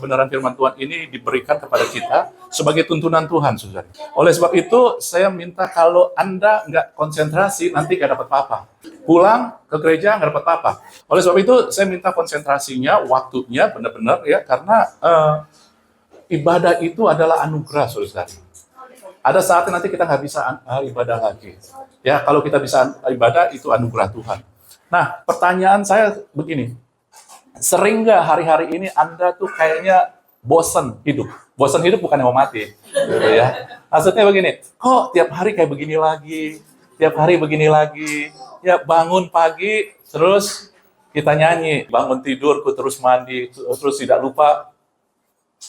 kebenaran firman Tuhan ini diberikan kepada kita sebagai tuntunan Tuhan, saudara. Oleh sebab itu, saya minta kalau Anda nggak konsentrasi, nanti nggak dapat apa-apa. Pulang ke gereja nggak dapat apa-apa. Oleh sebab itu, saya minta konsentrasinya, waktunya benar-benar ya, karena ibadah itu adalah anugerah, saudara. Ada saatnya nanti kita nggak bisa ibadah lagi. Ya, kalau kita bisa ibadah, itu anugerah Tuhan. Nah, pertanyaan saya begini. Sering nggak hari-hari ini Anda tuh kayaknya bosan hidup? Bosan hidup bukan yang mau mati. Gitu ya. Maksudnya begini, kok tiap hari kayak begini lagi? Tiap hari begini lagi? Ya, bangun pagi, terus kita nyanyi. Bangun tidurku terus mandi, terus tidak lupa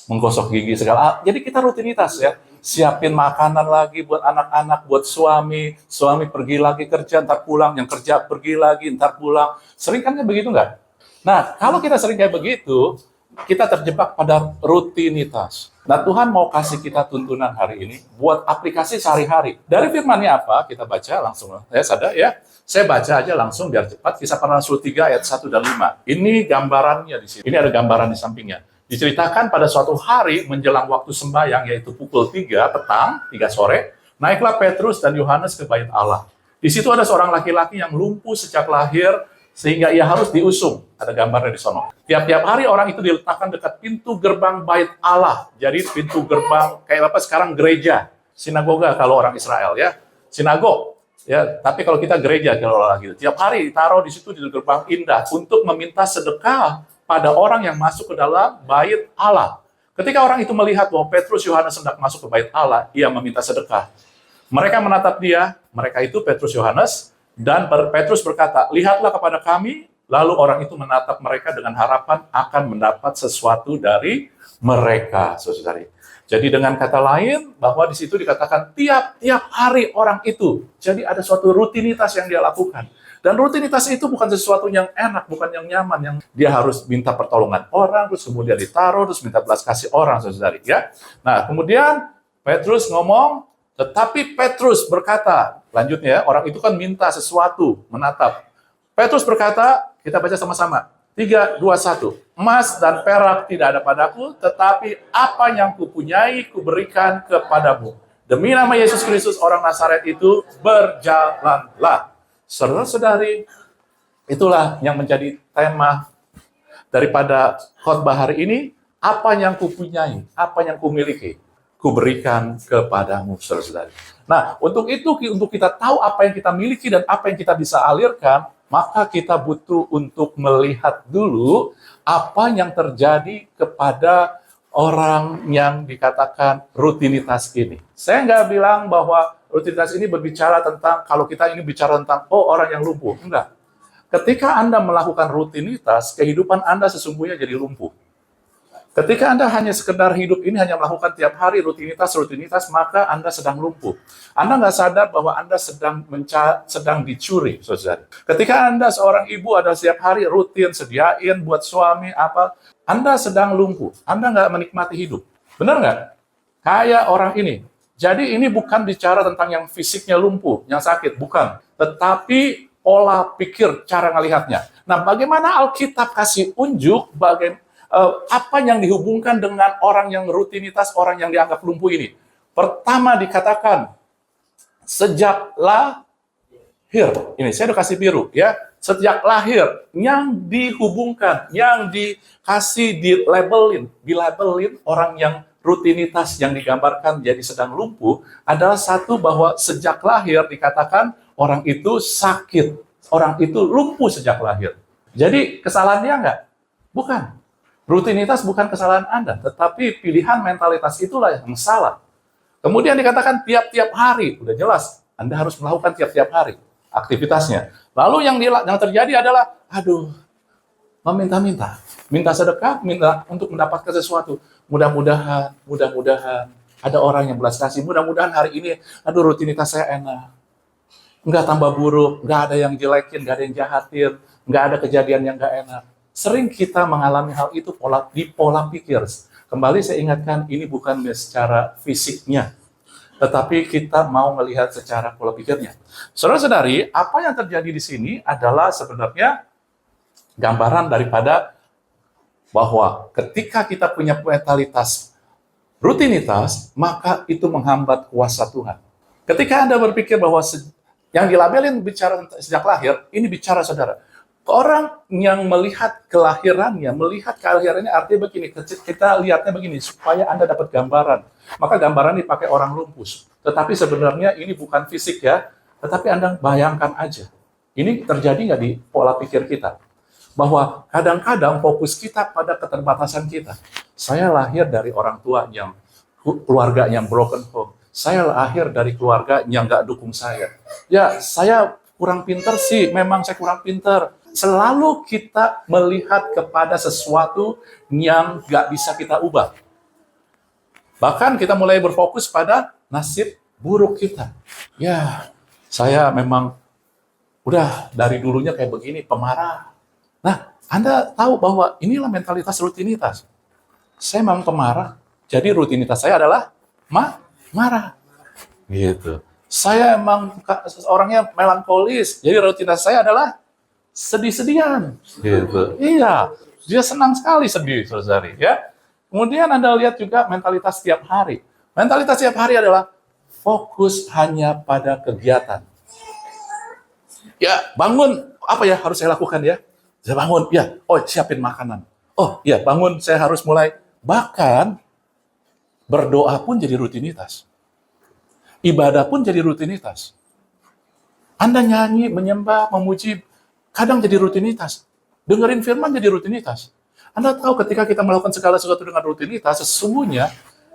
menggosok gigi segala. Jadi kita rutinitas ya. Siapin makanan lagi buat anak-anak, buat suami pergi lagi kerja, ntar pulang, yang kerja pergi lagi, ntar pulang. Sering kan begitu nggak? Nah, kalau kita sering kayak begitu, kita terjebak pada rutinitas. Nah, Tuhan mau kasih kita tuntunan hari ini buat aplikasi sehari-hari. Dari firman-Nya apa? Kita baca langsung. Ya, sadar ya. Saya baca aja langsung biar cepat. Kisah Para Rasul 3 ayat 1 dan 5. Ini gambarannya di sini. Ini ada gambaran di sampingnya. Diceritakan pada suatu hari menjelang waktu sembahyang, yaitu pukul 3 petang, 3 sore, naiklah Petrus dan Yohanes ke bait Allah. Di situ ada seorang laki-laki yang lumpuh sejak lahir, sehingga ia harus diusung. Ada gambarnya di sono. Tiap-tiap hari orang itu diletakkan dekat pintu gerbang bait Allah. Jadi pintu gerbang, kayak apa sekarang gereja, sinagoga kalau orang Israel ya, sinagog. Ya, tapi kalau kita gereja kalau lagi tiap hari ditaruh di situ di gerbang indah untuk meminta sedekah pada orang yang masuk ke dalam bait Allah. Ketika orang itu melihat bahwa Petrus Yohanes hendak masuk ke bait Allah, ia meminta sedekah. Mereka menatap dia, mereka itu Petrus Yohanes, dan Petrus berkata, lihatlah kepada kami. Lalu orang itu menatap mereka dengan harapan akan mendapat sesuatu dari mereka, saudari. Jadi dengan kata lain, bahwa di situ dikatakan tiap-tiap hari orang itu. Jadi ada suatu rutinitas yang dia lakukan. Dan rutinitas itu bukan sesuatu yang enak, bukan yang nyaman, yang dia harus minta pertolongan orang, terus kemudian ditaruh, terus minta belas kasih orang, saudari. Ya. Nah, kemudian Petrus ngomong, tetapi Petrus berkata, lanjutnya orang itu kan minta sesuatu, menatap. Petrus berkata, kita baca sama-sama, 3, 2, 1. Emas dan perak tidak ada padaku, tetapi apa yang kupunyai kuberikan kepadamu. Demi nama Yesus Kristus orang Nazaret itu, berjalanlah. Saudara-saudari, itulah yang menjadi tema daripada khotbah hari ini. Apa yang kupunyai, apa yang kumiliki, kuberikan kepadamu, saudara-saudari. Nah, untuk itu, untuk kita tahu apa yang kita miliki dan apa yang kita bisa alirkan, maka kita butuh untuk melihat dulu apa yang terjadi kepada orang yang dikatakan rutinitas ini. Saya nggak bilang bahwa rutinitas ini berbicara tentang, kalau kita ini bicara tentang, orang yang lumpuh. Enggak. Ketika Anda melakukan rutinitas, kehidupan Anda sesungguhnya jadi lumpuh. Ketika Anda hanya sekedar hidup ini, hanya melakukan tiap hari rutinitas, maka Anda sedang lumpuh. Anda nggak sadar bahwa Anda sedang dicuri, saudara. Ketika Anda seorang ibu, ada setiap hari rutin, sediain buat suami, apa, Anda sedang lumpuh. Anda nggak menikmati hidup. Benar nggak? Kayak orang ini. Jadi ini bukan bicara tentang yang fisiknya lumpuh, yang sakit, bukan. Tetapi pola pikir, cara ngelihatnya. Nah, bagaimana Alkitab kasih unjuk apa yang dihubungkan dengan orang yang rutinitas, orang yang dianggap lumpuh ini. Pertama dikatakan, sejak lahir. Ini, saya udah kasih biru. Ya. Sejak lahir, yang dihubungkan, yang dikasih dilabelin orang yang rutinitas yang digambarkan jadi sedang lumpuh, adalah satu bahwa sejak lahir dikatakan orang itu sakit. Orang itu lumpuh sejak lahir. Jadi kesalahannya enggak? Bukan. Rutinitas bukan kesalahan Anda, tetapi pilihan mentalitas itulah yang salah. Kemudian dikatakan tiap-tiap hari, udah jelas, Anda harus melakukan tiap-tiap hari aktivitasnya. Lalu yang terjadi adalah, meminta-minta. Minta sedekah, minta untuk mendapatkan sesuatu. Mudah-mudahan ada orang yang belas kasih. Mudah-mudahan hari ini, rutinitas saya enak. Nggak tambah buruk, nggak ada yang jelekin, nggak ada yang jahatin, nggak ada kejadian yang nggak enak. Sering kita mengalami hal itu di pola pikir. Kembali saya ingatkan, ini bukan secara fisiknya, tetapi kita mau melihat secara pola pikirnya. Saudara-saudari, apa yang terjadi di sini adalah sebenarnya gambaran daripada bahwa ketika kita punya mentalitas rutinitas, maka itu menghambat kuasa Tuhan. Ketika Anda berpikir bahwa yang dilabelin bicara sejak lahir, ini bicara saudara. Orang yang melihat kelahirannya artinya begini, kita lihatnya begini, supaya Anda dapat gambaran. Maka gambaran dipakai orang lumpuh. Tetapi sebenarnya ini bukan fisik ya, tetapi Anda bayangkan aja. Ini terjadi nggak di pola pikir kita? Bahwa kadang-kadang fokus kita pada keterbatasan kita. Saya lahir dari orang tua yang keluarga yang broken home. Saya lahir dari keluarga yang nggak dukung saya. Ya, saya kurang pinter sih, memang saya kurang pinter. Selalu kita melihat kepada sesuatu yang nggak bisa kita ubah. Bahkan kita mulai berfokus pada nasib buruk kita. Ya, saya memang udah dari dulunya kayak begini, pemarah. Nah, Anda tahu bahwa inilah mentalitas rutinitas. Saya memang pemarah, jadi rutinitas saya adalah marah. Gitu. Saya emang orangnya melankolis, jadi rutinitas saya adalah sedih-sedihan. Gitu. Iya, dia senang sekali sedih, saudari. Ya. Kemudian Anda lihat juga mentalitas tiap hari. Mentalitas tiap hari adalah fokus hanya pada kegiatan. Ya, bangun, apa ya harus saya lakukan ya? Saya bangun, ya, siapin makanan. Oh, ya, bangun, saya harus mulai. Bahkan, berdoa pun jadi rutinitas. Ibadah pun jadi rutinitas. Anda nyanyi, menyembah, memuji, kadang jadi rutinitas. Dengerin firman jadi rutinitas. Anda tahu ketika kita melakukan segala sesuatu dengan rutinitas, sesungguhnya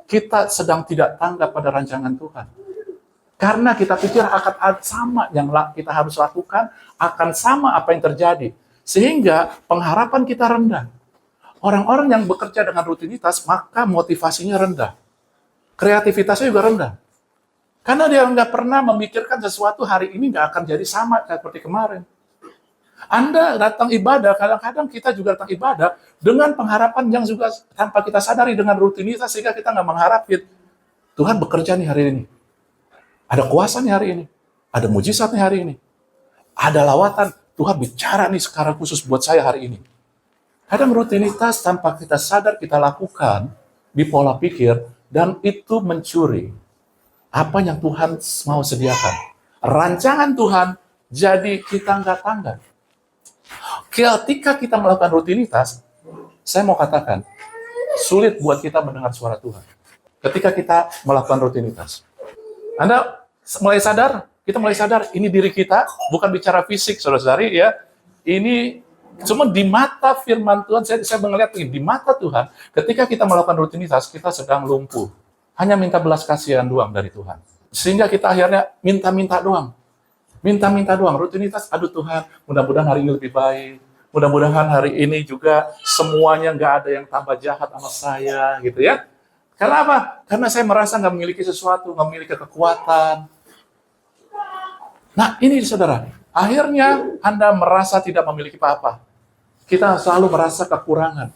kita sedang tidak tanggap pada rancangan Tuhan. Karena kita pikir akan sama yang kita harus lakukan, akan sama apa yang terjadi. Sehingga pengharapan kita rendah. Orang-orang yang bekerja dengan rutinitas, maka motivasinya rendah. Kreativitasnya juga rendah. Karena dia nggak pernah memikirkan sesuatu hari ini nggak akan jadi sama seperti kemarin. Anda datang ibadah, kadang-kadang kita juga datang ibadah dengan pengharapan yang juga tanpa kita sadari dengan rutinitas, sehingga kita nggak mengharapin Tuhan bekerja nih hari ini. Ada kuasa nih hari ini. Ada mujizat nih hari ini. Ada lawatan. Tuhan bicara nih secara khusus buat saya hari ini. Kadang rutinitas tanpa kita sadar kita lakukan di pola pikir, dan itu mencuri apa yang Tuhan mau sediakan. Rancangan Tuhan jadi kita nggak tanggap. Ketika kita melakukan rutinitas, saya mau katakan, sulit buat kita mendengar suara Tuhan. Ketika kita melakukan rutinitas. Anda mulai sadar, kita mulai sadar, ini diri kita, bukan bicara fisik, saudara-saudari, ya. Ini cuma di mata firman Tuhan, saya melihat ini, di mata Tuhan, ketika kita melakukan rutinitas, kita sedang lumpuh. Hanya minta belas kasihan doang dari Tuhan. Sehingga kita akhirnya minta-minta doang. Minta-minta doang. Rutinitas, aduh Tuhan, mudah-mudahan hari ini lebih baik. Mudah-mudahan hari ini juga semuanya nggak ada yang tambah jahat sama saya, gitu ya. Karena apa? Karena saya merasa nggak memiliki sesuatu, nggak memiliki kekuatan. Nah, ini saudara. Akhirnya Anda merasa tidak memiliki apa-apa. Kita selalu merasa kekurangan.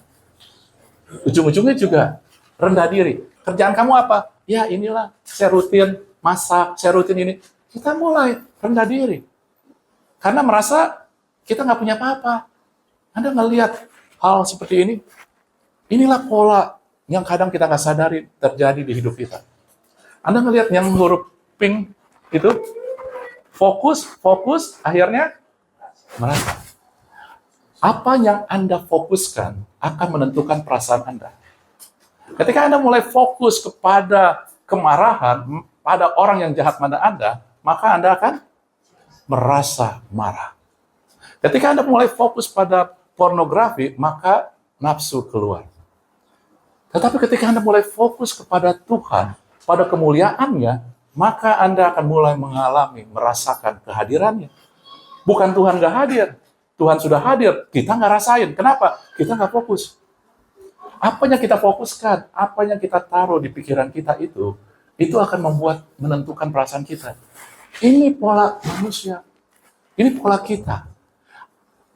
Ujung-ujungnya juga rendah diri. Kerjaan kamu apa? Ya inilah, saya rutin masak, saya rutin ini. Kita mulai rendah diri. Karena merasa kita nggak punya apa-apa. Anda ngelihat hal seperti ini. Inilah pola yang kadang kita nggak sadari terjadi di hidup kita. Anda ngelihat yang huruf pink itu, fokus, akhirnya merasa. Apa yang Anda fokuskan akan menentukan perasaan Anda. Ketika Anda mulai fokus kepada kemarahan, pada orang yang jahat pada Anda, maka Anda akan merasa marah. Ketika Anda mulai fokus pada pornografi, maka nafsu keluar. Tetapi ketika Anda mulai fokus kepada Tuhan, pada kemuliaannya, maka Anda akan mulai mengalami, merasakan kehadirannya. Bukan Tuhan nggak hadir, Tuhan sudah hadir, kita nggak rasain. Kenapa? Kita nggak fokus. Apa yang kita fokuskan, apa yang kita taruh di pikiran kita itu akan menentukan perasaan kita. Ini pola manusia, ini pola kita.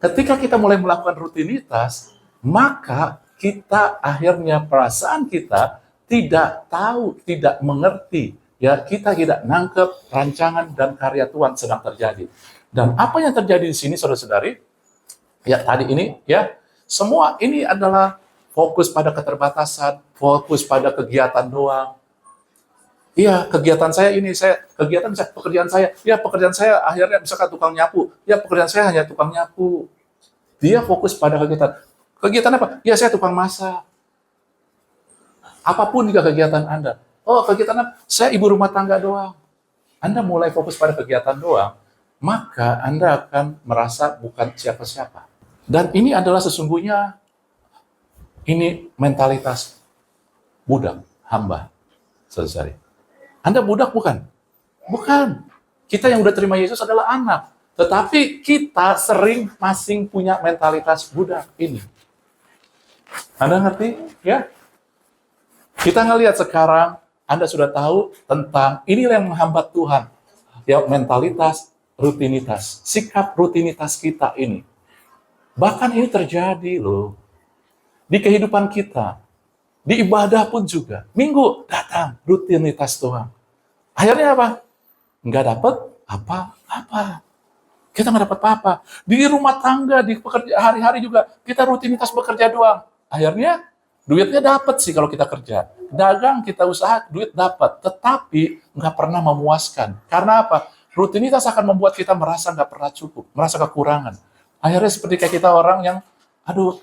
Ketika kita mulai melakukan rutinitas, maka kita akhirnya perasaan kita tidak tahu, tidak mengerti, ya kita tidak nangkep rancangan dan karya Tuhan sedang terjadi. Dan apa yang terjadi di sini, saudara-saudari, ya tadi ini, ya semua ini adalah fokus pada keterbatasan, fokus pada kegiatan doang. Iya, kegiatan saya ini, pekerjaan saya akhirnya misalkan tukang nyapu. Ya, pekerjaan saya hanya tukang nyapu. Dia fokus pada kegiatan. Kegiatan apa? Ya, saya tukang masak. Apapun juga kegiatan Anda. Oh, kegiatan apa? Saya ibu rumah tangga doang. Anda mulai fokus pada kegiatan doang, maka Anda akan merasa bukan siapa-siapa. Dan ini adalah sesungguhnya, ini mentalitas budak, hamba. Saudara. Anda budak bukan? Bukan. Kita yang udah terima Yesus adalah anak. Tetapi kita sering masing punya mentalitas budak ini. Anda ngerti? Ya? Kita ngelihat sekarang, Anda sudah tahu tentang inilah yang menghambat Tuhan. Ya, mentalitas, rutinitas, sikap rutinitas kita ini. Bahkan ini terjadi loh. Di kehidupan kita. Di ibadah pun juga. Minggu datang, rutinitas Tuhan. Akhirnya apa? Nggak dapat apa-apa. Kita nggak dapat apa-apa. Di rumah tangga, di pekerjaan hari-hari juga, kita rutinitas bekerja doang. Akhirnya, duitnya dapat sih kalau kita kerja. Dagang, kita usaha, duit dapat. Tetapi nggak pernah memuaskan. Karena apa? Rutinitas akan membuat kita merasa nggak pernah cukup, merasa kekurangan. Akhirnya seperti kayak kita orang yang,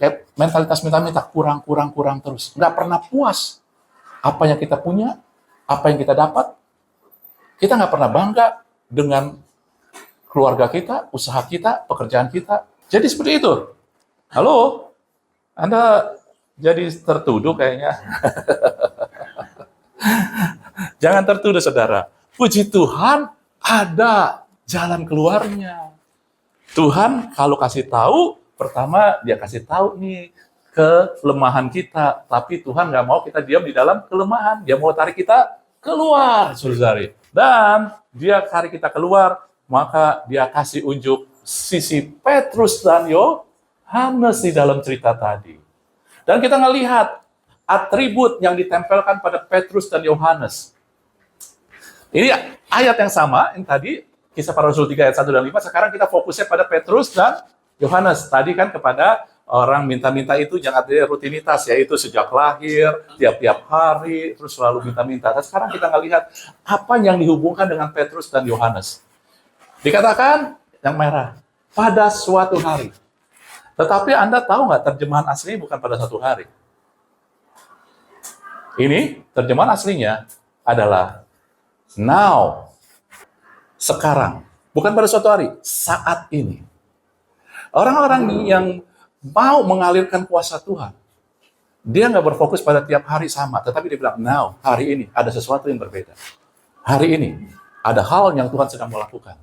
kayak mentalitas minta-minta, kurang terus. Nggak pernah puas. Apa yang kita punya, apa yang kita dapat, kita nggak pernah bangga dengan keluarga kita, usaha kita, pekerjaan kita. Jadi seperti itu. Halo? Anda jadi tertuduh kayaknya. Jangan tertuduh, saudara. Puji Tuhan, ada jalan keluarnya. Tuhan kalau kasih tahu, pertama dia kasih tahu nih kelemahan kita. Tapi Tuhan nggak mau kita diam di dalam kelemahan. Dia mau tarik kita keluar, saudara. Dan dia tarik kita keluar, maka dia kasih unjuk sisi Petrus dan Yohanes di dalam cerita tadi. Dan kita ngelihat atribut yang ditempelkan pada Petrus dan Yohanes. Ini ayat yang sama, yang tadi, Kisah Para Rasul 3 ayat 1 dan 5, sekarang kita fokusnya pada Petrus dan Yohanes. Tadi kan kepada orang minta-minta itu yang ada rutinitas, yaitu sejak lahir, tiap-tiap hari, terus selalu minta-minta. Dan sekarang kita ngelihat apa yang dihubungkan dengan Petrus dan Yohanes. Dikatakan yang merah, pada suatu hari. Tetapi Anda tahu nggak terjemahan aslinya bukan pada suatu hari. Ini terjemahan aslinya adalah now, sekarang. Bukan pada suatu hari, saat ini. Orang-orang yang mau mengalirkan kuasa Tuhan, dia nggak berfokus pada tiap hari sama, tetapi dia bilang, now, hari ini ada sesuatu yang berbeda. Hari ini ada hal yang Tuhan sedang melakukan.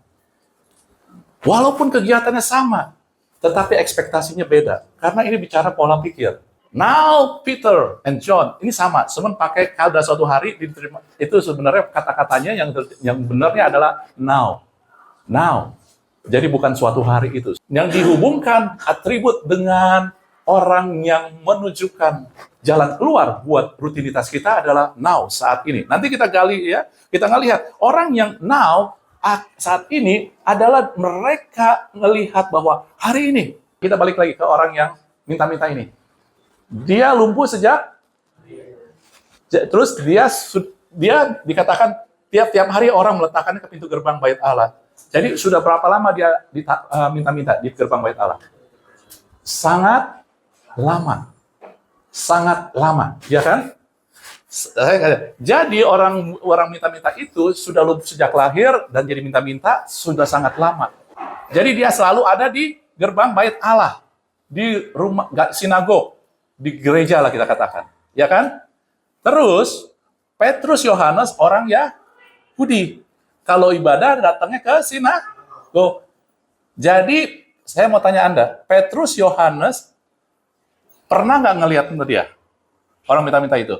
Walaupun kegiatannya sama, tetapi ekspektasinya beda. Karena ini bicara pola pikir. Now, Peter and John, ini sama. Semen pakai pada suatu hari, diterima. Itu sebenarnya kata-katanya yang benarnya adalah now. Now. Jadi bukan suatu hari itu. Yang dihubungkan atribut dengan orang yang menunjukkan jalan keluar buat rutinitas kita adalah now, saat ini. Nanti kita gali ya, kita ngelihat orang yang now, saat ini adalah mereka melihat bahwa hari ini, kita balik lagi ke orang yang minta-minta ini. Dia lumpuh terus dia dikatakan tiap-tiap hari orang meletakkannya ke pintu gerbang Bait Allah. Jadi sudah berapa lama dia minta-minta di gerbang Bait Allah? Sangat lama. Sangat lama, ya kan? Jadi orang minta-minta itu sudah sejak lahir dan jadi minta-minta sudah sangat lama. Jadi dia selalu ada di gerbang Bait Allah, di rumah sinagog, di gereja lah kita katakan, ya kan? Terus Petrus Yohanes orang Yahudi. Kalau ibadah datangnya ke sinagog. Jadi saya mau tanya Anda, Petrus Yohanes pernah nggak ngelihat dia? Orang minta-minta itu?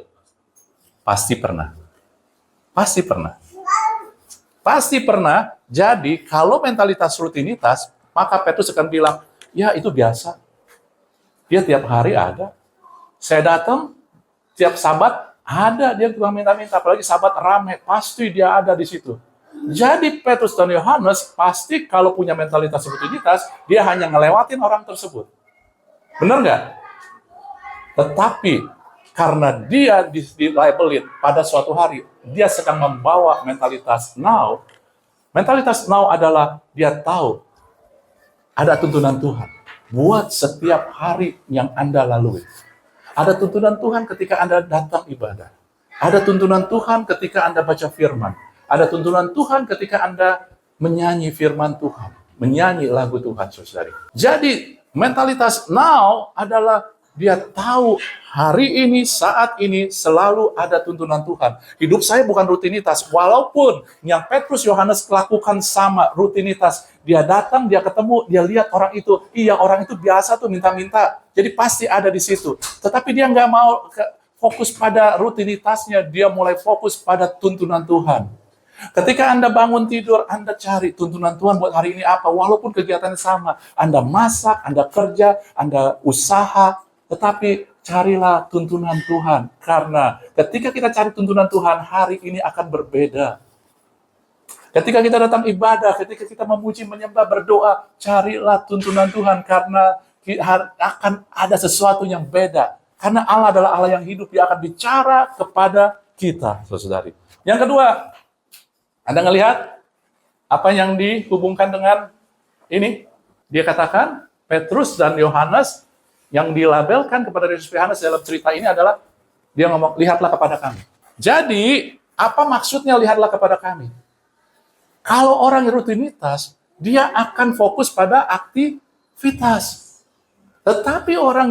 Pasti pernah. Pasti pernah. Pasti pernah. Jadi, kalau mentalitas rutinitas, maka Petrus akan bilang, ya itu biasa. Dia tiap hari ada. Saya datang, tiap Sabat ada dia tukang minta-minta. Apalagi Sabat rame, pasti dia ada di situ. Jadi, Petrus dan Yohanes pasti kalau punya mentalitas rutinitas, dia hanya ngelewatin orang tersebut. Benar nggak? Tetapi karena dia dilabelin pada suatu hari, dia sedang membawa mentalitas now. Mentalitas now adalah dia tahu ada tuntunan Tuhan buat setiap hari yang Anda lalui. Ada tuntunan Tuhan ketika Anda datang ibadah. Ada tuntunan Tuhan ketika Anda baca firman. Ada tuntunan Tuhan ketika Anda menyanyi firman Tuhan. Menyanyi lagu Tuhan, saudari. Jadi, mentalitas now adalah dia tahu hari ini, saat ini selalu ada tuntunan Tuhan. Hidup saya bukan rutinitas. Walaupun yang Petrus, Yohanes lakukan sama rutinitas. Dia datang, dia ketemu, dia lihat orang itu. Iya, orang itu biasa tuh minta-minta. Jadi pasti ada di situ. Tetapi dia nggak mau fokus pada rutinitasnya. Dia mulai fokus pada tuntunan Tuhan. Ketika Anda bangun tidur, Anda cari tuntunan Tuhan buat hari ini apa. Walaupun kegiatannya sama. Anda masak, Anda kerja, Anda usaha. Tetapi carilah tuntunan Tuhan. Karena ketika kita cari tuntunan Tuhan, hari ini akan berbeda. Ketika kita datang ibadah, ketika kita memuji, menyembah, berdoa, carilah tuntunan Tuhan. Karena akan ada sesuatu yang beda. Karena Allah adalah Allah yang hidup. Dia akan bicara kepada kita, saudari. Yang kedua, Anda ngelihat apa yang dihubungkan dengan ini? Dia katakan, Petrus dan Yohanes yang dilabelkan kepada Yesus Yohanes dalam cerita ini adalah dia ngomong, lihatlah kepada kami. Jadi, apa maksudnya lihatlah kepada kami? Kalau orang rutinitas, dia akan fokus pada aktivitas. Tetapi orang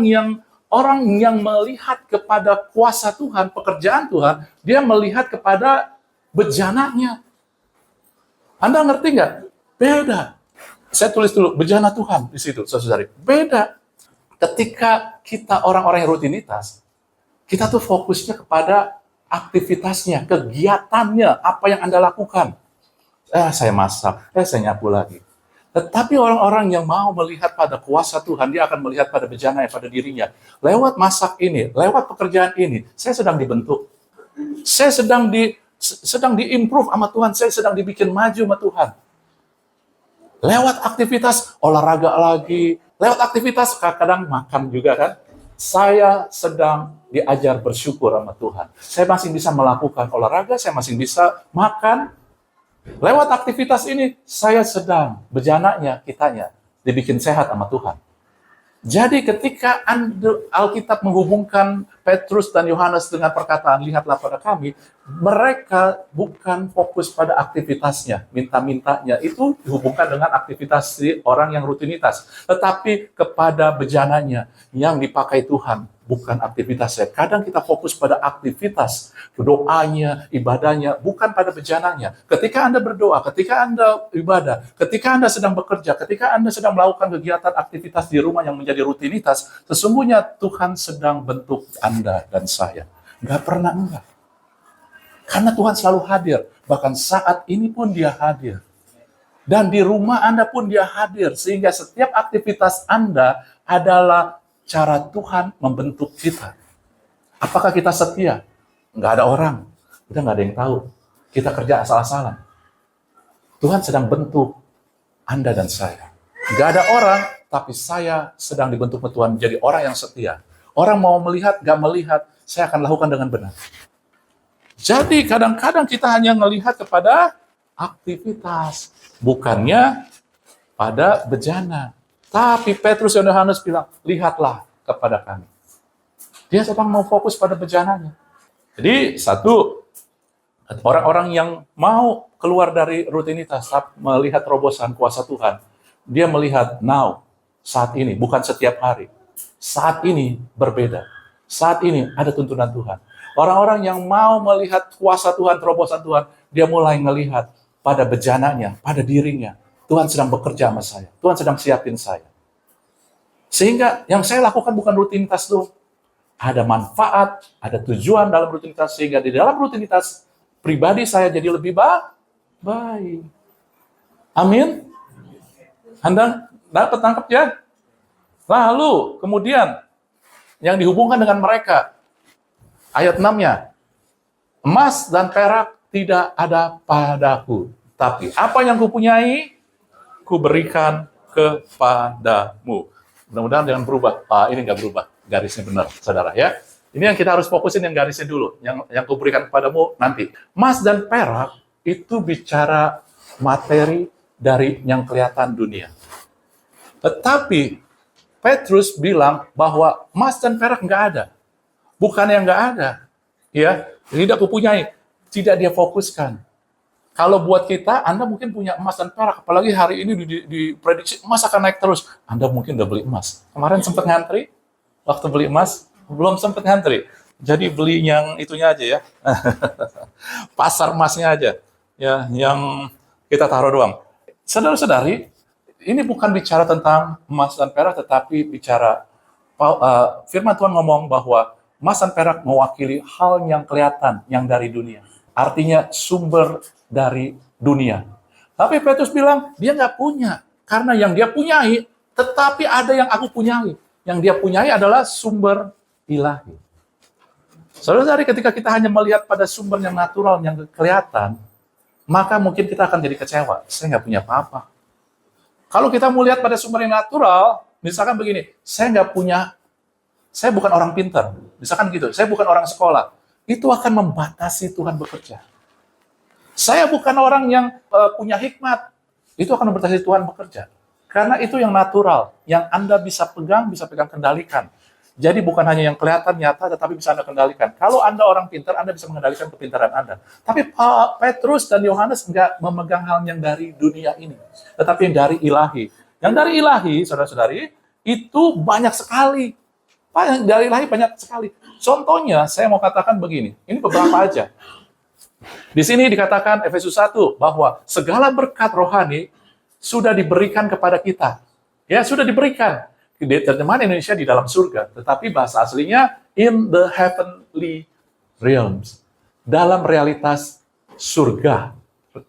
yang melihat kepada kuasa Tuhan, pekerjaan Tuhan, dia melihat kepada bejananya. Anda ngerti nggak? Beda. Saya tulis dulu, bejana Tuhan di situ, saudari. Beda. Ketika kita orang-orang yang rutinitas, kita tuh fokusnya kepada aktivitasnya, kegiatannya, apa yang Anda lakukan. Saya masak, saya nyapu lagi. Tetapi orang-orang yang mau melihat pada kuasa Tuhan, dia akan melihat pada bejana pada dirinya. Lewat masak ini, lewat pekerjaan ini, saya sedang dibentuk. Saya sedang di-improve sama Tuhan, saya sedang dibikin maju sama Tuhan. Lewat aktivitas olahraga lagi, lewat aktivitas kadang makan juga kan. Saya sedang diajar bersyukur sama Tuhan. Saya masih bisa melakukan olahraga, saya masih bisa makan. Lewat aktivitas ini, saya sedang bejananya, kitanya, dibikin sehat sama Tuhan. Jadi ketika Alkitab menghubungkan Petrus dan Yohanes dengan perkataan, lihatlah pada kami, mereka bukan fokus pada aktivitasnya, minta-mintanya. Itu dihubungkan dengan aktivitas orang yang rutinitas. Tetapi kepada bejananya yang dipakai Tuhan, bukan aktivitasnya. Kadang kita fokus pada aktivitas, doanya, ibadahnya, bukan pada bejananya. Ketika Anda berdoa, ketika Anda ibadah, ketika Anda sedang bekerja, ketika Anda sedang melakukan kegiatan aktivitas di rumah yang menjadi rutinitas, sesungguhnya Tuhan sedang bentuk Anda dan saya. Nggak pernah enggak. Karena Tuhan selalu hadir. Bahkan saat ini pun Dia hadir. Dan di rumah Anda pun Dia hadir. Sehingga setiap aktivitas Anda adalah cara Tuhan membentuk kita. Apakah kita setia? Nggak ada orang. Udah nggak ada yang tahu. Kita kerja asal-asalan. Tuhan sedang bentuk Anda dan saya. Nggak ada orang, tapi saya sedang dibentuk Tuhan menjadi orang yang setia. Orang mau melihat, nggak melihat, saya akan lakukan dengan benar. Jadi kadang-kadang kita hanya melihat kepada aktivitas, bukannya pada bejana. Tapi Petrus dan Yohanes bilang, lihatlah kepada kami. Dia sedang mau fokus pada bejananya. Jadi satu, orang-orang yang mau keluar dari rutinitas, melihat terobosan kuasa Tuhan, dia melihat now, saat ini, bukan setiap hari. Saat ini berbeda. Saat ini ada tuntunan Tuhan. Orang-orang yang mau melihat kuasa Tuhan, terobosan Tuhan, dia mulai melihat pada bejananya, pada dirinya. Tuhan sedang bekerja sama saya. Tuhan sedang siapin saya. Sehingga yang saya lakukan bukan rutinitas doang. Ada manfaat, ada tujuan dalam rutinitas. Sehingga di dalam rutinitas, pribadi saya jadi lebih baik. Amin. Anda dapat tangkap ya? Lalu, kemudian, yang dihubungkan dengan mereka, ayat 6-nya, emas dan perak tidak ada padaku, tapi apa yang kupunyai, kuberikan kepadamu. Mudah-mudahan jangan berubah. Ini nggak berubah. garisnya benar, saudara ya. Ini yang kita harus fokusin yang garisnya dulu, yang kuberikan kepadamu nanti. Emas dan perak itu bicara materi dari yang kelihatan dunia. Tetapi Petrus bilang bahwa emas dan perak nggak ada. Bukan yang nggak ada. Ya, tidak kupunyai. Tidak dia fokuskan. Kalau buat kita, Anda mungkin punya emas dan perak. Apalagi hari ini diprediksi emas akan naik terus. Anda mungkin udah beli emas. Kemarin sempat ngantri, waktu beli emas, belum sempat ngantri. Jadi beli yang itunya aja ya. Pasar emasnya aja. Ya, yang kita taruh doang. Saudara-saudari, ini bukan bicara tentang emas dan perak, tetapi bicara firman Tuhan ngomong bahwa emas dan perak mewakili hal yang kelihatan, yang dari dunia. Artinya sumber dari dunia. Tapi Petrus bilang, dia nggak punya. Karena yang dia punyai, tetapi ada yang aku punyai. Yang dia punyai adalah sumber ilahi. Saudara-saudari, ketika kita hanya melihat pada sumber yang natural, yang kelihatan, maka mungkin kita akan jadi kecewa. Saya nggak punya apa-apa. Kalau kita mau lihat pada sumber yang natural, misalkan begini, saya bukan orang pintar. Misalkan gitu, saya bukan orang sekolah. Itu akan membatasi Tuhan bekerja. Saya bukan orang yang punya hikmat. Itu akan membatasi Tuhan bekerja. Karena itu yang natural, yang Anda bisa pegang kendalikan. Jadi bukan hanya yang kelihatan nyata, tetapi bisa Anda kendalikan. Kalau Anda orang pintar, Anda bisa mengendalikan kepintaran Anda. Tapi Petrus dan Yohanes nggak memegang hal yang dari dunia ini, tetapi yang dari ilahi. Yang dari ilahi, saudara-saudari, itu banyak sekali. Dari ilahi banyak sekali. Contohnya, saya mau katakan begini. Ini beberapa aja. Di sini dikatakan Efesus 1 bahwa segala berkat rohani sudah diberikan kepada kita. Ya, sudah diberikan. Terjemahan Indonesia di dalam surga, tetapi bahasa aslinya in the heavenly realms. Dalam realitas surga.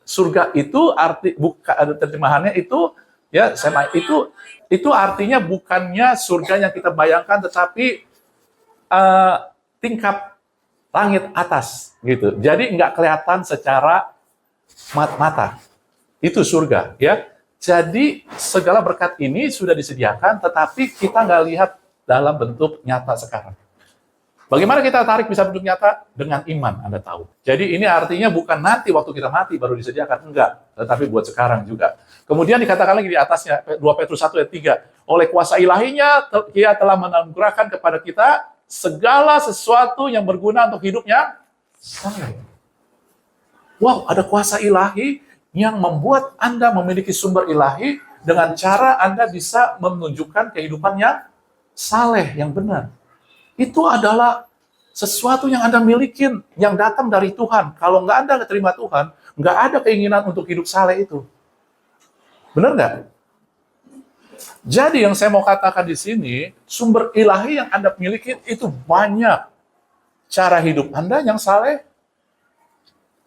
Surga itu terjemahannya itu ya, itu artinya bukannya surga yang kita bayangkan, tetapi tingkat langit atas gitu. Jadi nggak kelihatan secara mata. Itu surga ya. Jadi segala berkat ini sudah disediakan, tetapi kita nggak lihat dalam bentuk nyata sekarang. Bagaimana kita tarik bisa bentuk nyata? Dengan iman, Anda tahu. Jadi ini artinya bukan nanti waktu kita mati baru disediakan, enggak. Tetapi buat sekarang juga. Kemudian dikatakan lagi di atasnya, 2 Petrus 1 ayat 3, oleh kuasa ilahinya, Ia telah menganugerahkan kepada kita segala sesuatu yang berguna untuk hidupnya. Wow, ada kuasa ilahi yang membuat Anda memiliki sumber ilahi dengan cara Anda bisa menunjukkan kehidupannya saleh, yang benar. Itu adalah sesuatu yang Anda milikin, yang datang dari Tuhan. Kalau nggak Anda terima Tuhan, nggak ada keinginan untuk hidup saleh itu. Benar nggak? Jadi yang saya mau katakan di sini, sumber ilahi yang Anda miliki itu banyak. Cara hidup Anda yang saleh,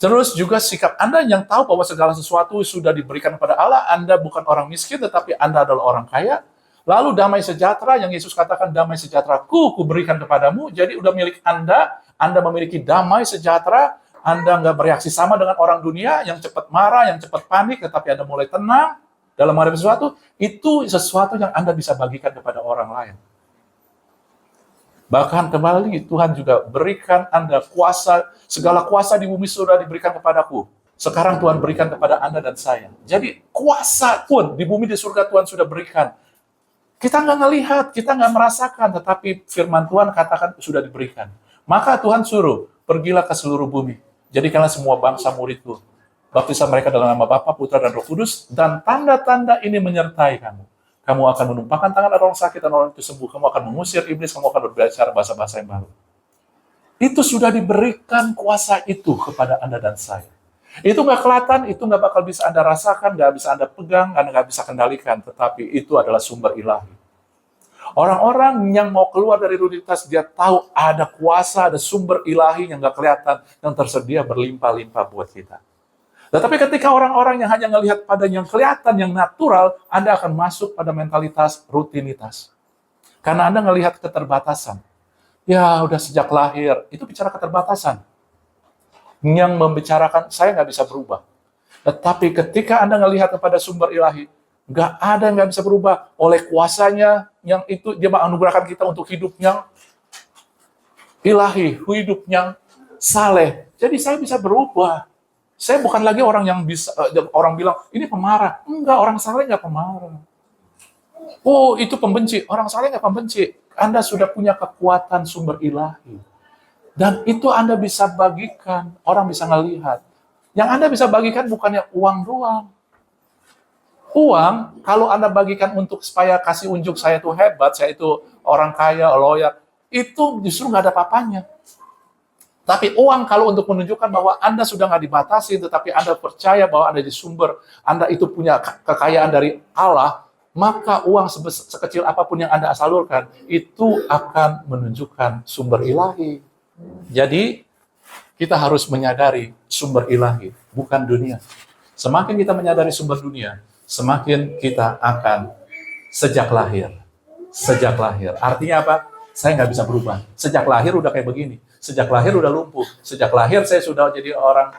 terus juga sikap Anda yang tahu bahwa segala sesuatu sudah diberikan kepada Allah. Anda bukan orang miskin, tetapi Anda adalah orang kaya. Lalu damai sejahtera, yang Yesus katakan, damai sejahtera-Ku kuberikan kepadamu. Jadi udah milik Anda memiliki damai sejahtera, Anda nggak bereaksi sama dengan orang dunia, yang cepat marah, yang cepat panik, tetapi Anda mulai tenang dalam menghadapi sesuatu. Itu sesuatu yang Anda bisa bagikan kepada orang lain. Bahkan kembali Tuhan juga berikan Anda kuasa, segala kuasa di bumi sudah diberikan kepadaku. Sekarang Tuhan berikan kepada Anda dan saya. Jadi kuasa pun di bumi di surga Tuhan sudah berikan. Kita nggak ngelihat, kita nggak merasakan, tetapi firman Tuhan katakan sudah diberikan. Maka Tuhan suruh, pergilah ke seluruh bumi. Jadikanlah semua bangsa muridku. Baptislah mereka dalam nama Bapa, Putra, dan Roh Kudus, dan tanda-tanda ini menyertai kamu. Kamu akan menumpahkan tangan orang sakit dan orang itu sembuh. Kamu akan mengusir iblis, kamu akan berbicara bahasa-bahasa yang baru. Itu sudah diberikan kuasa itu kepada Anda dan saya. Itu nggak kelihatan, itu nggak bakal bisa Anda rasakan, nggak bisa Anda pegang, Anda nggak bisa kendalikan. Tetapi itu adalah sumber ilahi. Orang-orang yang mau keluar dari rutinitas, dia tahu ada kuasa, ada sumber ilahi yang nggak kelihatan, yang tersedia berlimpah-limpah buat kita. Tetapi ketika orang-orang yang hanya melihat pada yang kelihatan, yang natural, Anda akan masuk pada mentalitas rutinitas. Karena Anda melihat keterbatasan. Ya, udah sejak lahir, itu bicara keterbatasan. Yang membicarakan, saya nggak bisa berubah. Tetapi ketika Anda melihat kepada sumber ilahi, Nggak ada yang nggak bisa berubah. Oleh kuasanya yang itu, dia menganugerahkan kita untuk hidup yang ilahi, hidup yang saleh. Jadi saya bisa berubah. Saya bukan lagi orang yang bisa, orang bilang, ini pemarah. Enggak, orang saleh nggak pemarah. Oh, itu pembenci. Orang saleh nggak pembenci. Anda sudah punya kekuatan sumber ilahi. Dan itu Anda bisa bagikan. Orang bisa ngelihat. Yang Anda bisa bagikan bukannya uang doang. Uang, kalau Anda bagikan untuk supaya kasih unjuk saya itu hebat, saya itu orang kaya, lawyer, itu justru nggak ada apa-apanya. Tapi uang kalau untuk menunjukkan bahwa Anda sudah nggak dibatasi, tetapi Anda percaya bahwa Anda di sumber, Anda itu punya kekayaan dari Allah, maka uang sekecil apapun yang Anda salurkan, itu akan menunjukkan sumber ilahi. Jadi, kita harus menyadari sumber ilahi, bukan dunia. Semakin kita menyadari sumber dunia, semakin kita akan sejak lahir. Sejak lahir. Artinya apa? Saya nggak bisa berubah. Sejak lahir udah kayak begini. Sejak lahir udah lumpuh. Sejak lahir saya sudah jadi orang,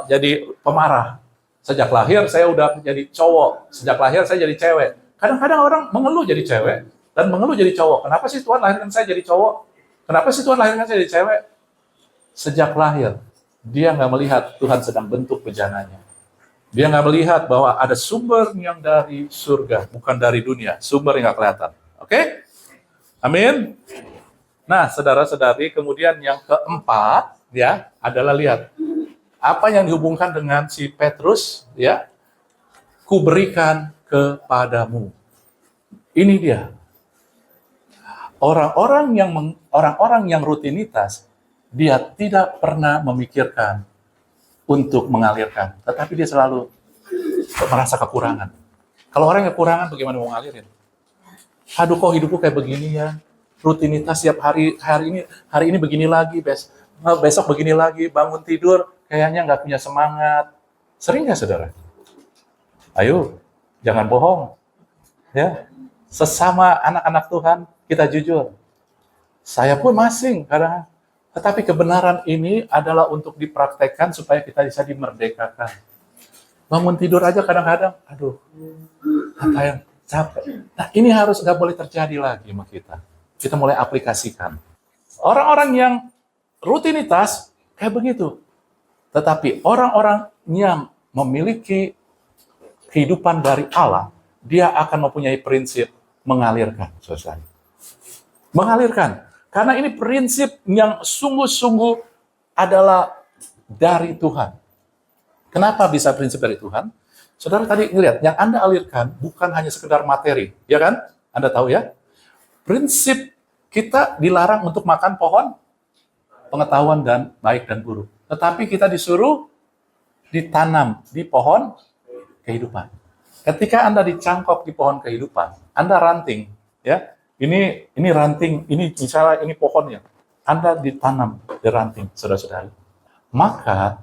jadi pemarah. Sejak lahir saya udah jadi cowok. Sejak lahir saya jadi cewek. Kadang-kadang orang mengeluh jadi cewek dan mengeluh jadi cowok. Kenapa sih Tuhan lahirkan saya jadi cowok? Kenapa sih Tuhan lahirkan saya jadi cewek? Sejak lahir, dia nggak melihat Tuhan sedang bentuk bejananya. Dia nggak melihat bahwa ada sumber yang dari surga, bukan dari dunia. Sumber yang nggak kelihatan. Oke? Amin? Nah, saudara-saudari, kemudian yang keempat, ya, adalah lihat. Apa yang dihubungkan dengan si Petrus, ya, kuberikan kepadamu. Ini dia. Orang-orang yang rutinitas, dia tidak pernah memikirkan untuk mengalirkan, tetapi dia selalu merasa kekurangan. Kalau orang yang kekurangan, bagaimana mau ngalirin? Aduh, kok hidupku kayak begini ya? Rutinitas setiap hari ini begini lagi, besok begini lagi, bangun tidur kayaknya nggak punya semangat. Sering nggak, saudara? Ayo, jangan bohong, ya. Sesama anak-anak Tuhan, kita jujur. Saya pun masing kadang. Tetapi kebenaran ini adalah untuk dipraktekkan supaya kita bisa dimerdekakan. Bangun tidur aja kadang-kadang, aduh, apa yang capek. Nah, ini harus nggak boleh terjadi lagi sama kita. Kita mulai aplikasikan. Orang-orang yang rutinitas kayak begitu. Tetapi orang-orang yang memiliki kehidupan dari Allah, dia akan mempunyai prinsip mengalirkan, saudara. Mengalirkan. Karena ini prinsip yang sungguh-sungguh adalah dari Tuhan. Kenapa bisa prinsip dari Tuhan? Saudara tadi lihat, yang Anda alirkan bukan hanya sekedar materi, ya kan? Anda tahu ya? Prinsip kita dilarang untuk makan pohon pengetahuan dan baik dan buruk. Tetapi kita disuruh ditanam di pohon kehidupan. Ketika Anda dicangkok di pohon kehidupan, Anda ranting, ya. Ini ranting, ini misalnya ini pohonnya. Anda ditanam di ranting, saudara-saudari. Maka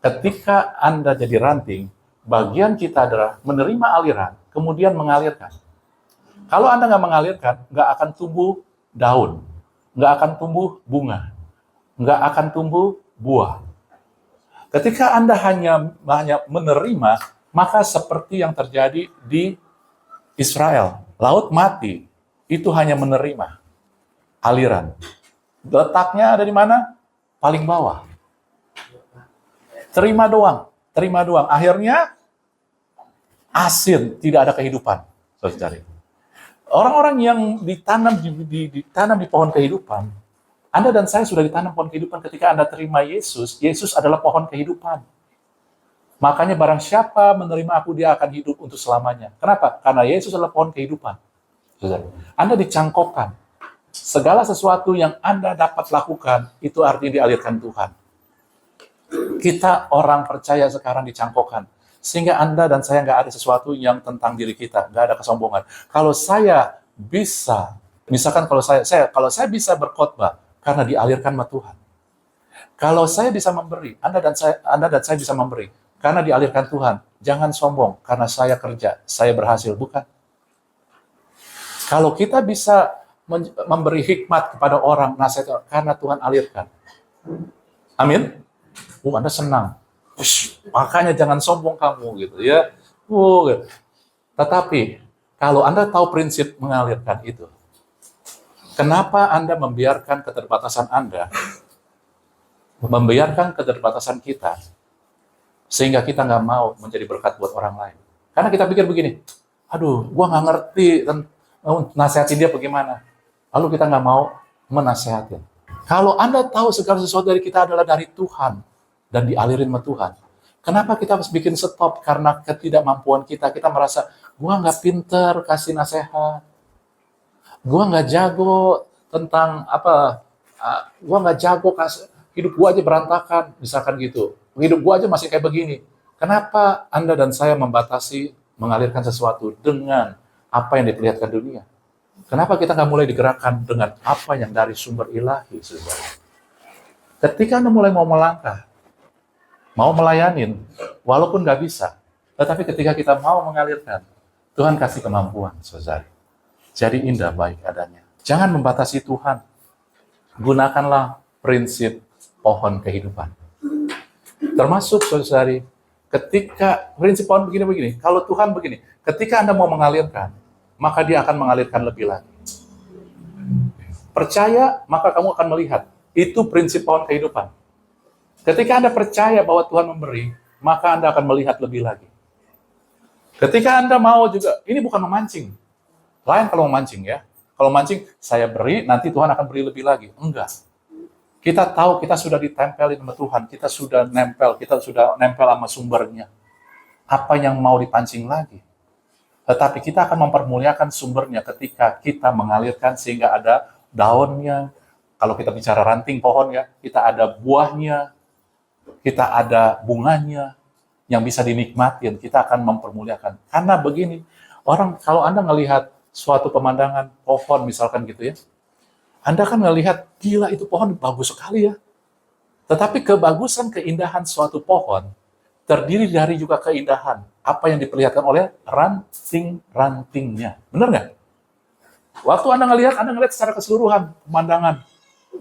ketika Anda jadi ranting, bagian kita adalah menerima aliran, kemudian mengalirkan. Kalau Anda nggak mengalirkan, nggak akan tumbuh daun, nggak akan tumbuh bunga, nggak akan tumbuh buah. Ketika Anda hanya menerima, maka seperti yang terjadi di Israel, laut mati, itu hanya menerima aliran. Letaknya ada di mana? Paling bawah. Terima doang. Akhirnya asin, tidak ada kehidupan. Saudara. Orang-orang yang ditanam di pohon kehidupan, Anda dan saya sudah ditanam pohon kehidupan ketika Anda terima Yesus. Yesus adalah pohon kehidupan. Makanya barang siapa menerima aku, dia akan hidup untuk selamanya. Kenapa? Karena Yesus adalah pohon kehidupan. Anda dicangkokkan. Segala sesuatu yang Anda dapat lakukan, itu artinya dialirkan Tuhan. Kita orang percaya sekarang dicangkokkan. Sehingga Anda dan saya nggak ada sesuatu yang tentang diri kita. Nggak ada kesombongan. Kalau saya bisa, misalkan kalau saya bisa berkhotbah, karena dialirkan sama Tuhan. Kalau saya bisa memberi, Anda dan saya bisa memberi, karena dialirkan Tuhan. Jangan sombong, karena saya kerja, saya berhasil. Bukan. Kalau kita bisa memberi hikmat kepada orang, nasihat karena Tuhan alirkan. Amin. Anda senang. Makanya jangan sombong kamu gitu ya. Gitu. Tetapi, kalau Anda tahu prinsip mengalirkan itu, kenapa Anda membiarkan keterbatasan Anda, membiarkan keterbatasan kita, sehingga kita nggak mau menjadi berkat buat orang lain? Karena kita pikir begini, aduh, gua nggak ngerti nasihatin dia bagaimana. Lalu kita nggak mau menasihatin. Kalau Anda tahu segala sesuatu dari kita adalah dari Tuhan, dan dialirin sama Tuhan, kenapa kita harus bikin stop? Karena ketidakmampuan kita merasa, gua nggak pinter kasih nasihat, gua nggak jago tentang gua nggak jago kasih, hidup gua aja berantakan, misalkan gitu. Hidup gua aja masih kayak begini. Kenapa Anda dan saya membatasi mengalirkan sesuatu dengan apa yang diperlihatkan dunia? Kenapa kita nggak mulai digerakkan dengan apa yang dari sumber ilahi, saudara? Ketika Anda mulai mau melangkah, mau melayanin, walaupun nggak bisa, tetapi ketika kita mau mengalirkan, Tuhan kasih kemampuan, saudara. Jadi indah baik adanya. Jangan membatasi Tuhan. Gunakanlah prinsip pohon kehidupan. Termasuk, saudari, ketika prinsip pohon begini, kalau Tuhan begini, ketika Anda mau mengalirkan, maka dia akan mengalirkan lebih lagi. Percaya, maka kamu akan melihat. Itu prinsip pohon kehidupan. Ketika Anda percaya bahwa Tuhan memberi, maka Anda akan melihat lebih lagi. Ketika Anda mau juga, ini bukan memancing. Lain kalau memancing ya. Kalau mancing, saya beri, nanti Tuhan akan beri lebih lagi. Enggak. Kita tahu kita sudah ditempelin sama Tuhan, kita sudah nempel sama sumbernya. Apa yang mau dipancing lagi? Tetapi kita akan mempermuliakan sumbernya ketika kita mengalirkan sehingga ada daunnya. Kalau kita bicara ranting pohon ya, kita ada buahnya, kita ada bunganya yang bisa dinikmatin, kita akan mempermuliakan. Karena begini, orang kalau Anda melihat suatu pemandangan pohon misalkan gitu ya, Anda kan ngelihat, gila itu pohon bagus sekali ya. Tetapi kebagusan, keindahan suatu pohon terdiri dari juga keindahan apa yang diperlihatkan oleh ranting-rantingnya. Benar nggak? Waktu Anda ngelihat secara keseluruhan pemandangan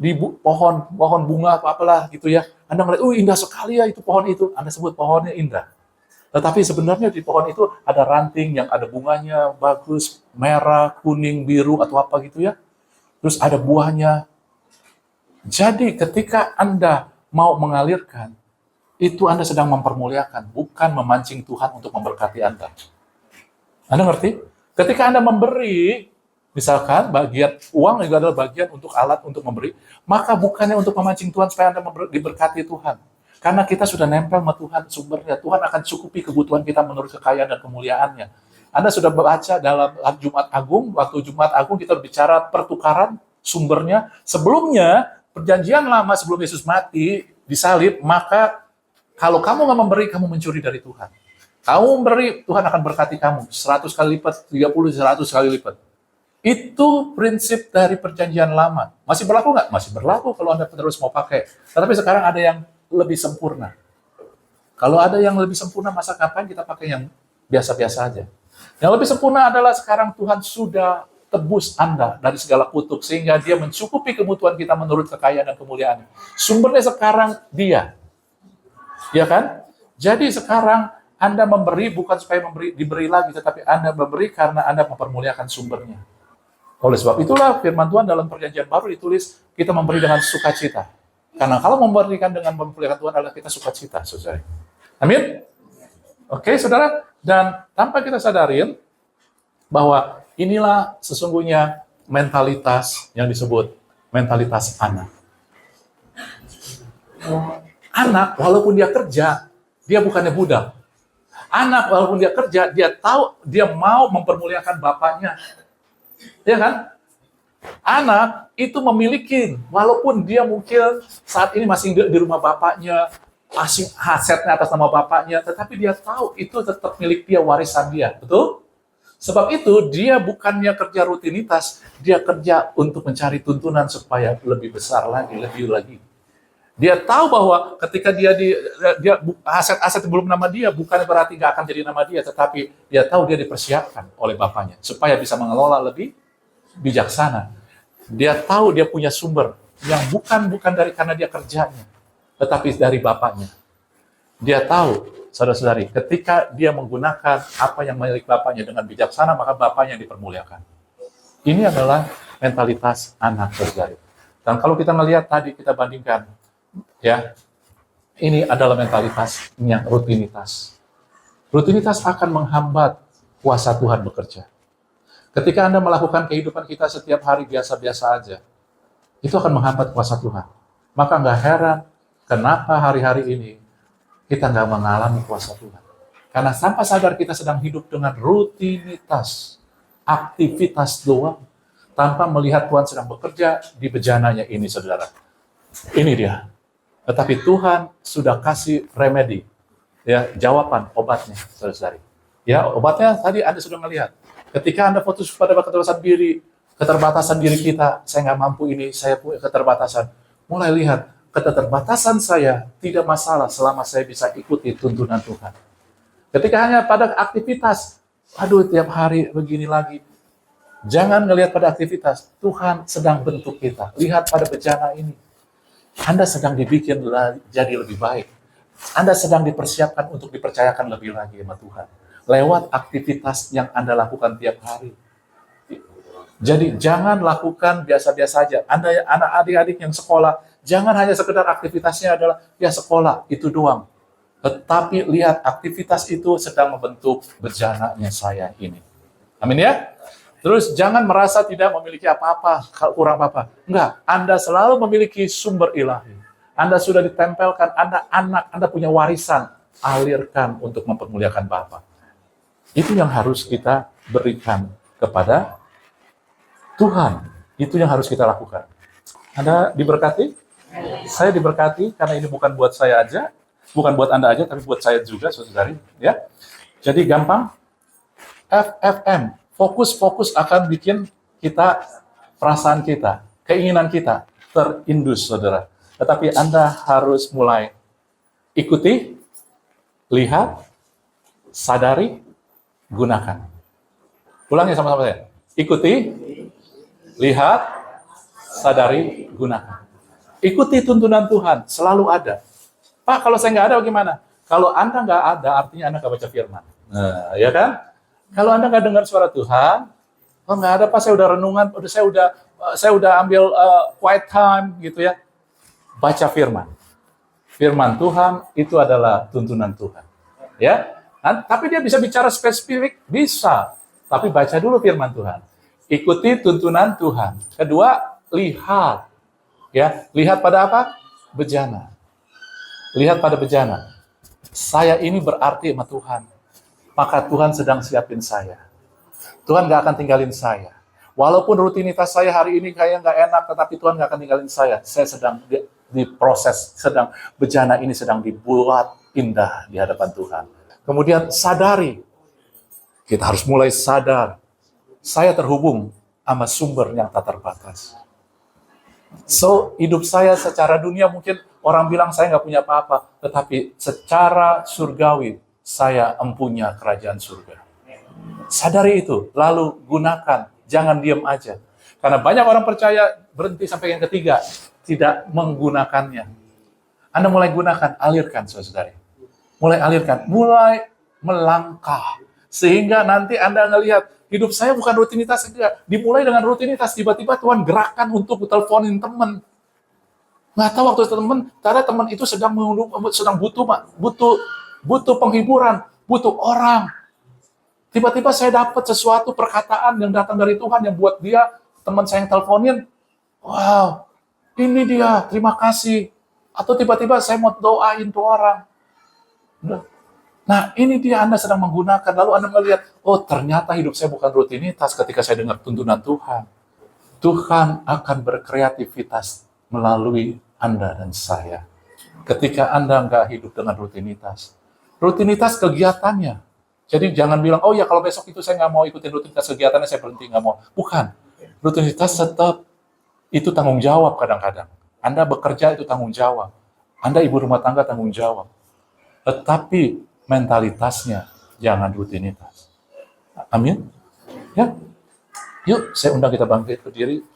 di pohon bunga atau apalah gitu ya. Anda ngelihat, indah sekali ya itu pohon itu. Anda sebut pohonnya indah. Tetapi sebenarnya di pohon itu ada ranting yang ada bunganya bagus, merah, kuning, biru atau apa gitu ya. Terus ada buahnya. Jadi ketika Anda mau mengalirkan, itu Anda sedang mempermuliakan, bukan memancing Tuhan untuk memberkati Anda. Anda ngerti? Ketika Anda memberi, misalkan bagian uang juga adalah bagian untuk alat untuk memberi, maka bukannya untuk memancing Tuhan supaya Anda diberkati Tuhan. Karena kita sudah nempel sama Tuhan sumbernya. Tuhan akan cukupi kebutuhan kita menurut kekayaan dan kemuliaannya. Anda sudah baca dalam Jumat Agung, waktu Jumat Agung kita bicara pertukaran sumbernya. Sebelumnya, perjanjian lama sebelum Yesus mati, disalib, maka kalau kamu nggak memberi, kamu mencuri dari Tuhan. Kamu memberi, Tuhan akan berkati kamu. 100 kali lipat, 30, 100 kali lipat. Itu prinsip dari perjanjian lama. Masih berlaku nggak? Masih berlaku kalau Anda terus mau pakai. Tetapi sekarang ada yang lebih sempurna. Kalau ada yang lebih sempurna, masa kapan kita pakai yang biasa-biasa aja? Yang lebih sempurna adalah sekarang Tuhan sudah tebus Anda dari segala kutuk, sehingga dia mencukupi kebutuhan kita menurut kekayaan dan kemuliaan. Sumbernya sekarang dia. Ya kan? Jadi sekarang Anda memberi bukan supaya diberi lagi, tetapi Anda memberi karena Anda mempermuliakan sumbernya. Oleh sebab itulah firman Tuhan dalam perjanjian baru ditulis, kita memberi dengan sukacita. Karena kalau memberikan dengan mempermuliakan Tuhan adalah kita sukacita, saudara. Amin? Oke, saudara. Dan tanpa kita sadarin bahwa inilah sesungguhnya mentalitas yang disebut mentalitas anak. Anak, walaupun dia kerja, dia bukannya budak. Anak, walaupun dia kerja, dia tahu, dia mau mempermuliakan bapaknya. Ya kan? Anak itu memiliki, walaupun dia mungkin saat ini masih di rumah bapaknya, masih asetnya atas nama bapaknya, tetapi dia tahu itu tetap milik dia, warisan dia. Betul? Sebab itu, dia bukannya kerja rutinitas, dia kerja untuk mencari tuntunan supaya lebih besar lagi, lebih lagi. Dia tahu bahwa ketika dia aset-aset belum nama dia, bukan berarti nggak akan jadi nama dia, tetapi dia tahu dia dipersiapkan oleh bapaknya supaya bisa mengelola lebih bijaksana. Dia tahu dia punya sumber yang bukan dari karena dia kerjanya, tetapi dari bapaknya. Dia tahu saudara-saudari, ketika dia menggunakan apa yang milik bapaknya dengan bijaksana, maka bapaknya dipermuliakan. Ini adalah mentalitas anak, saudara. Dan kalau kita melihat tadi, kita bandingkan, ya, ini adalah mentalitas yang rutinitas. Rutinitas akan menghambat kuasa Tuhan bekerja. Ketika Anda melakukan kehidupan kita setiap hari biasa-biasa aja, itu akan menghambat kuasa Tuhan. Maka nggak heran kenapa hari-hari ini kita nggak mengalami kuasa Tuhan. Karena tanpa sadar kita sedang hidup dengan rutinitas, aktivitas doang, tanpa melihat Tuhan sedang bekerja di bejananya ini, saudara. Ini dia. Tetapi Tuhan sudah kasih remedi, ya, jawaban, obatnya, saudara-saudari. Ya, obatnya tadi Anda sudah melihat. Ketika Anda fokus pada keterbatasan diri kita, saya nggak mampu ini, saya punya keterbatasan. Mulai lihat, keterbatasan saya tidak masalah selama saya bisa ikuti tuntunan Tuhan. Ketika hanya pada aktivitas, aduh tiap hari begini lagi. Jangan ngelihat pada aktivitas, Tuhan sedang bentuk kita. Lihat pada bejana ini. Anda sedang dibikin jadi lebih baik. Anda sedang dipersiapkan untuk dipercayakan lebih lagi sama Tuhan. Lewat aktivitas yang Anda lakukan tiap hari. Jadi jangan lakukan biasa-biasa saja. Anda anak adik-adik yang sekolah, jangan hanya sekedar aktivitasnya adalah ya sekolah, itu doang. Tetapi lihat aktivitas itu sedang membentuk bejananya saya ini. Amin ya? Terus jangan merasa tidak memiliki apa-apa, kurang apa-apa. Enggak, Anda selalu memiliki sumber ilahi. Anda sudah ditempelkan, Anda anak, Anda punya warisan. Alirkan untuk mempermuliakan Bapa. Itu yang harus kita berikan kepada Tuhan. Itu yang harus kita lakukan. Anda diberkati? Saya diberkati karena ini bukan buat saya aja, bukan buat Anda aja, tapi buat saya juga, saudari. Ya. Jadi gampang. FFM, fokus akan bikin kita, perasaan kita, keinginan kita terindus, saudara. Tetapi Anda harus mulai ikuti, lihat, sadari, gunakan. Ulangi sama-sama saya. Ikuti, lihat, sadari, gunakan. Ikuti tuntunan Tuhan, selalu ada. Pak, kalau saya nggak ada bagaimana? Kalau Anda nggak ada, artinya Anda nggak baca firman. Nah, ya kan? Kalau Anda nggak dengar suara Tuhan, oh nggak ada Pak, saya udah renungan, saya udah ambil quiet time, gitu ya. Baca firman. Firman Tuhan itu adalah tuntunan Tuhan. Ya. Tapi dia bisa bicara spesifik, bisa. Tapi baca dulu firman Tuhan. Ikuti tuntunan Tuhan. Kedua, lihat. Ya, lihat pada apa? Bejana. Lihat pada bejana. Saya ini berarti sama Tuhan. Maka Tuhan sedang siapin saya. Tuhan gak akan tinggalin saya. Walaupun rutinitas saya hari ini kayak gak enak, tetapi Tuhan gak akan tinggalin saya. Saya sedang diproses, bejana ini sedang dibuat indah di hadapan Tuhan. Kemudian sadari, kita harus mulai sadar, saya terhubung sama sumber yang tak terbatas. So, hidup saya secara dunia mungkin orang bilang saya nggak punya apa-apa, tetapi secara surgawi, saya empunya kerajaan surga. Sadari itu, lalu gunakan, jangan diam aja. Karena banyak orang percaya berhenti sampai yang ketiga, tidak menggunakannya. Anda mulai gunakan, alirkan, saudara-saudari. Mulai alirkan, mulai melangkah. Sehingga nanti Anda ngelihat, hidup saya bukan rutinitas saja. Dimulai dengan rutinitas, tiba-tiba Tuhan gerakan untuk teleponin teman. Nggak tahu waktu karena teman itu sedang butuh penghiburan, butuh orang. Tiba-tiba saya dapat sesuatu perkataan yang datang dari Tuhan yang buat dia, teman saya yang teleponin, wow, ini dia, terima kasih. Atau tiba-tiba saya mau doain tuh orang. Nah, ini dia Anda sedang menggunakan. Lalu Anda melihat, oh ternyata hidup saya bukan rutinitas ketika saya dengar tuntunan Tuhan. Tuhan akan berkreativitas melalui Anda dan saya. Ketika Anda nggak hidup dengan rutinitas. Rutinitas kegiatannya. Jadi jangan bilang, oh ya kalau besok itu saya nggak mau ikutin rutinitas kegiatannya, saya berhenti, nggak mau. Bukan. Rutinitas tetap itu tanggung jawab kadang-kadang. Anda bekerja itu tanggung jawab. Anda ibu rumah tangga tanggung jawab. Tetapi mentalitasnya jangan rutinitas. Amin. Ya. Yuk, saya undang kita bangkit berdiri.